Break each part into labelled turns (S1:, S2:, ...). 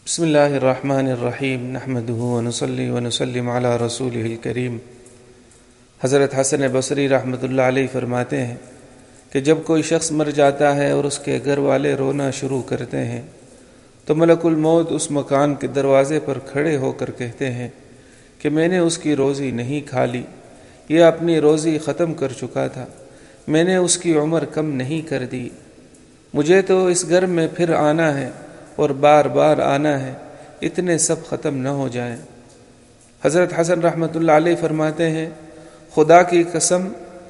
S1: بسم اللہ الرحمن الرحیم نحمده ونصلی ونسلم علی رسولہ الکریم۔ حضرت حسن بصری رحمۃ اللہ علیہ فرماتے ہیں کہ جب کوئی شخص مر جاتا ہے اور اس کے گھر والے رونا شروع کرتے ہیں تو ملک الموت اس مکان کے دروازے پر کھڑے ہو کر کہتے ہیں کہ میں نے اس کی روزی نہیں کھا لی، یہ اپنی روزی ختم کر چکا تھا، میں نے اس کی عمر کم نہیں کر دی، مجھے تو اس گھر میں پھر آنا ہے اور بار بار آنا ہے، اتنے سب ختم نہ ہو جائیں۔ حضرت حسن رحمۃ اللہ علیہ فرماتے ہیں خدا کی قسم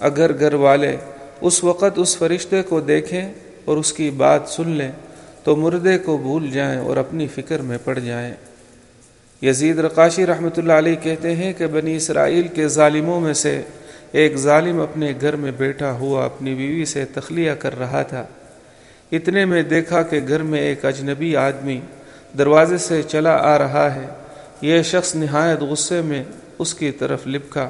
S1: اگر گھر والے اس وقت اس فرشتے کو دیکھیں اور اس کی بات سن لیں تو مردے کو بھول جائیں اور اپنی فکر میں پڑ جائیں۔ یزید رقاشی رحمۃ اللہ علیہ کہتے ہیں کہ بنی اسرائیل کے ظالموں میں سے ایک ظالم اپنے گھر میں بیٹھا ہوا اپنی بیوی سے تخلیہ کر رہا تھا، اتنے میں دیکھا کہ گھر میں ایک اجنبی آدمی دروازے سے چلا آ رہا ہے۔ یہ شخص نہایت غصے میں اس کی طرف لپکا،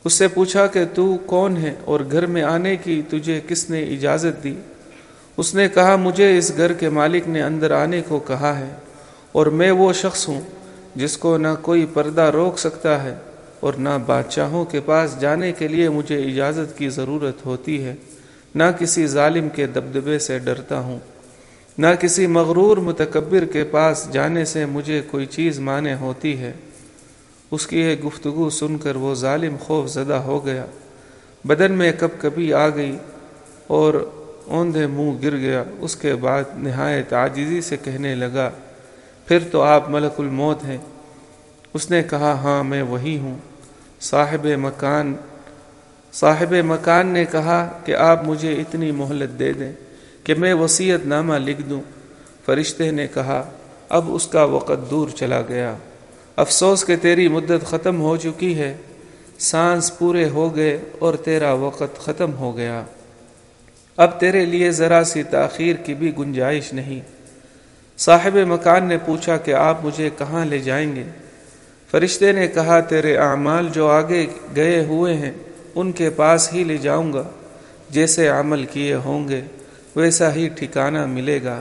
S1: اس سے پوچھا کہ تو کون ہے اور گھر میں آنے کی تجھے کس نے اجازت دی؟ اس نے کہا مجھے اس گھر کے مالک نے اندر آنے کو کہا ہے اور میں وہ شخص ہوں جس کو نہ کوئی پردہ روک سکتا ہے اور نہ بادشاہوں کے پاس جانے کے لیے مجھے اجازت کی ضرورت ہوتی ہے، نہ کسی ظالم کے دبدبے سے ڈرتا ہوں، نہ کسی مغرور متکبر کے پاس جانے سے مجھے کوئی چیز مانع ہوتی ہے۔ اس کی یہ گفتگو سن کر وہ ظالم خوف زدہ ہو گیا، بدن میں کب کبھی آ گئی اور اوندھے منہ گر گیا۔ اس کے بعد نہایت عاجزی سے کہنے لگا پھر تو آپ ملک الموت ہیں؟ اس نے کہا ہاں میں وہی ہوں۔ صاحب مکان نے کہا کہ آپ مجھے اتنی مہلت دے دیں کہ میں وصیت نامہ لکھ دوں۔ فرشتے نے کہا اب اس کا وقت دور چلا گیا، افسوس کہ تیری مدت ختم ہو چکی ہے، سانس پورے ہو گئے اور تیرا وقت ختم ہو گیا، اب تیرے لیے ذرا سی تاخیر کی بھی گنجائش نہیں۔ صاحب مکان نے پوچھا کہ آپ مجھے کہاں لے جائیں گے؟ فرشتے نے کہا تیرے اعمال جو آگے گئے ہوئے ہیں ان کے پاس ہی لے جاؤں گا، جیسے عمل کیے ہوں گے ویسا ہی ٹھکانہ ملے گا،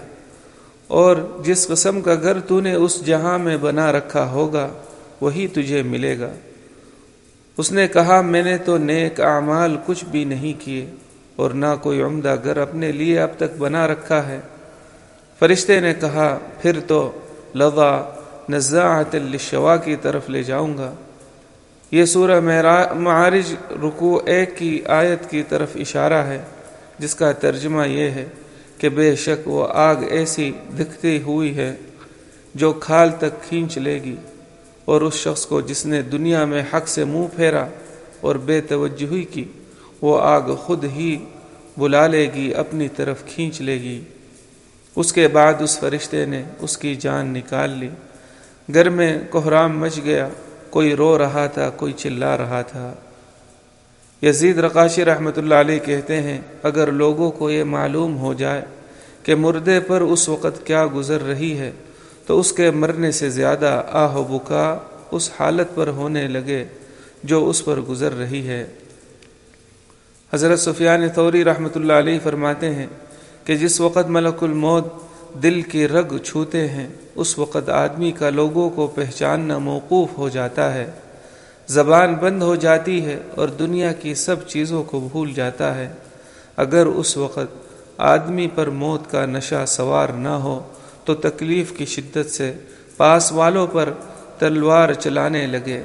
S1: اور جس قسم کا گھر تو نے اس جہاں میں بنا رکھا ہوگا وہی تجھے ملے گا۔ اس نے کہا میں نے تو نیک اعمال کچھ بھی نہیں کیے اور نہ کوئی عمدہ گھر اپنے لیے اب تک بنا رکھا ہے۔ فرشتے نے کہا پھر تو لظی نزاعۃ للشوا کی طرف لے جاؤں گا۔ یہ سورہ معارج رکوع 1 کی آیت کی طرف اشارہ ہے، جس کا ترجمہ یہ ہے کہ بے شک وہ آگ ایسی دکھتی ہوئی ہے جو کھال تک کھینچ لے گی، اور اس شخص کو جس نے دنیا میں حق سے منہ پھیرا اور بے توجہی کی وہ آگ خود ہی بلا لے گی، اپنی طرف کھینچ لے گی۔ اس کے بعد اس فرشتے نے اس کی جان نکال لی۔ گھر میں کوہرام مچ گیا، کوئی رو رہا تھا، کوئی چلا رہا تھا۔ یزید رقاشی رحمۃ اللہ علیہ کہتے ہیں اگر لوگوں کو یہ معلوم ہو جائے کہ مردے پر اس وقت کیا گزر رہی ہے تو اس کے مرنے سے زیادہ آہ و بکا اس حالت پر ہونے لگے جو اس پر گزر رہی ہے۔ حضرت سفیان ثوری رحمۃ اللہ علیہ فرماتے ہیں کہ جس وقت ملک الموت دل کی رگ چھوتے ہیں اس وقت آدمی کا لوگوں کو پہچاننا موقوف ہو جاتا ہے، زبان بند ہو جاتی ہے اور دنیا کی سب چیزوں کو بھول جاتا ہے۔ اگر اس وقت آدمی پر موت کا نشہ سوار نہ ہو تو تکلیف کی شدت سے پاس والوں پر تلوار چلانے لگے۔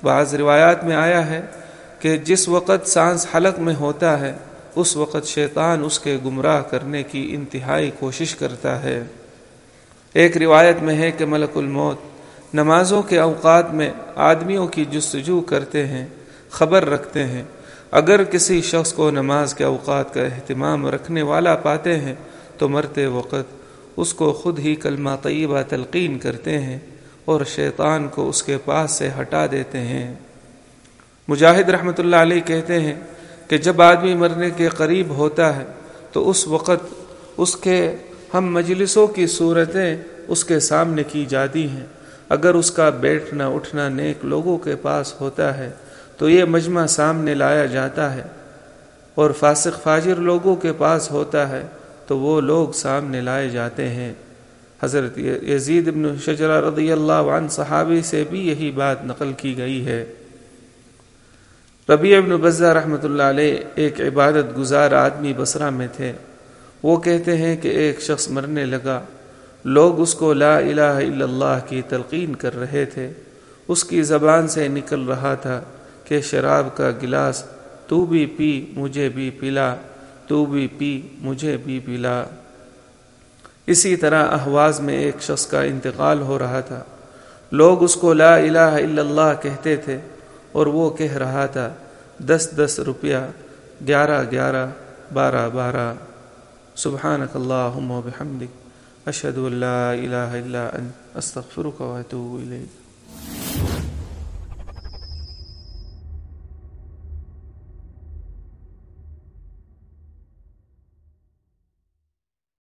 S1: بعض روایات میں آیا ہے کہ جس وقت سانس حلق میں ہوتا ہے اس وقت شیطان اس کے گمراہ کرنے کی انتہائی کوشش کرتا ہے۔ ایک روایت میں ہے کہ ملک الموت نمازوں کے اوقات میں آدمیوں کی جستجو کرتے ہیں، خبر رکھتے ہیں۔ اگر کسی شخص کو نماز کے اوقات کا اہتمام رکھنے والا پاتے ہیں تو مرتے وقت اس کو خود ہی کلمہ طیبہ تلقین کرتے ہیں اور شیطان کو اس کے پاس سے ہٹا دیتے ہیں۔ مجاہد رحمۃ اللہ علیہ کہتے ہیں کہ جب آدمی مرنے کے قریب ہوتا ہے تو اس وقت اس کے ہم مجلسوں کی صورتیں اس کے سامنے کی جاتی ہیں۔ اگر اس کا بیٹھنا اٹھنا نیک لوگوں کے پاس ہوتا ہے تو یہ مجمع سامنے لایا جاتا ہے، اور فاسق فاجر لوگوں کے پاس ہوتا ہے تو وہ لوگ سامنے لائے جاتے ہیں۔ حضرت یزید بن شجرہ رضی اللہ عنہ صحابی سے بھی یہی بات نقل کی گئی ہے۔ ربیع بن بزہ رحمۃ اللہ علیہ ایک عبادت گزار آدمی بصرہ میں تھے۔ وہ کہتے ہیں کہ ایک شخص مرنے لگا، لوگ اس کو لا الہ الا اللہ کی تلقین کر رہے تھے۔ اس کی زبان سے نکل رہا تھا کہ شراب کا گلاس تو بھی پی مجھے بھی پلا، تو بھی پی مجھے بھی پلا۔ اسی طرح اہواز میں ایک شخص کا انتقال ہو رہا تھا، لوگ اس کو لا الہ الا اللہ کہتے تھے اور وہ کہہ رہا تھا 10 روپیہ، 11 12 سبحانک اللہم و بحمدک اشہد ان لا الہ الا انت استغفرک و اتوب الیک۔